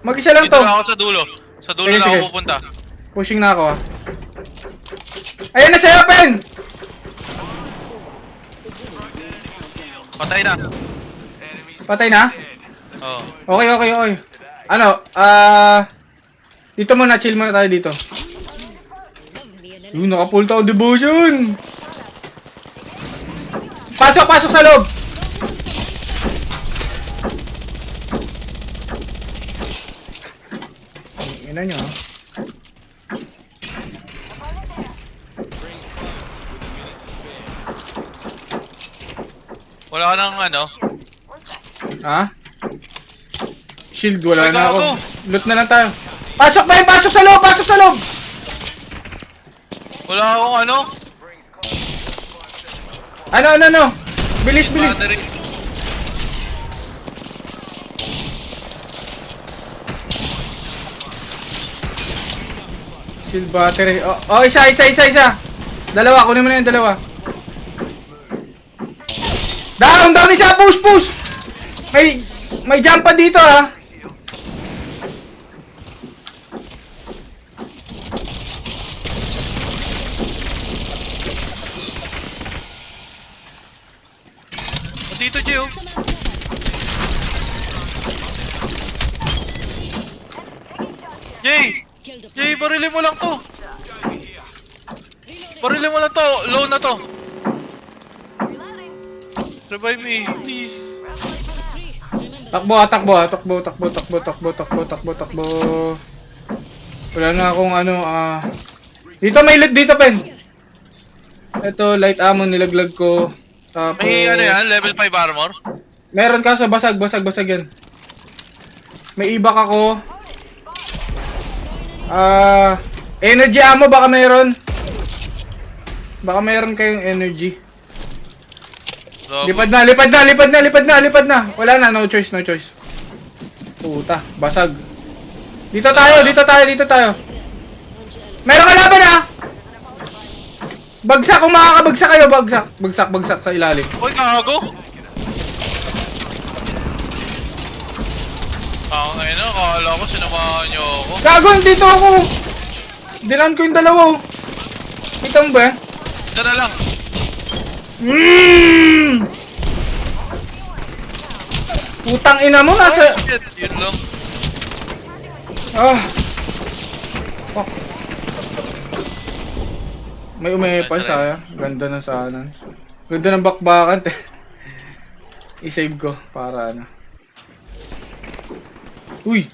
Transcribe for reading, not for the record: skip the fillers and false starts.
Mag-isa lang Dito to. na ako sa dulo. Sa dulo Sige, na sige. ako pupunta. Pushing na ako ah. Ayan na sa'yo, Pen! Patay na. Patay na? Oo. Okay. Ano, dito muna, chill muna tayo dito. Yung naka-full town devotion! Pasok sa loob! Ina nyo ah. Wala ka ng ano. Ha? Shield, wala Ay, na ako. gago. Loot na lang tayo. Pasok ba yun? Pasok sa loob! Pasok sa loob! Wala akong ano. Ano? Bilis! Battery. Shield battery. Oh, isa. Dalawa, kunin mo na yung dalawa. Down isa! Push! May jump pa dito ah. Dito, Gio. Jay, barilin mo lang to. Barilin mo lang to. Low na to. Revive me, please. Takbo. Wala na akong ano Dito may loot dito, Pen. Ito, light ammo nilaglag ko. Tapos May ano yan, level 5 armor. meron ka sa basag yan. May ibak ako. Energy ammo baka meron. Baka meron kayong energy. Lipad na. Wala na, no choice. Puta, basag. Dito tayo. Meron kalaban ah! Bagsak, kung makakabagsak kayo, bagsak sa ilalim. Uy, gago! Ngayon na, akala ko sinamahan niyo ako. Gago, dito ako! Dinan ko yung dalawa oh. Kita mo ba yan? Ito na lang. Putang ina mo, nasa... Shit, yun lang. Fuck. May umepan sayang. Ganda ng sana. Ganda ng bakbakan. I-save ko para ano. Uy!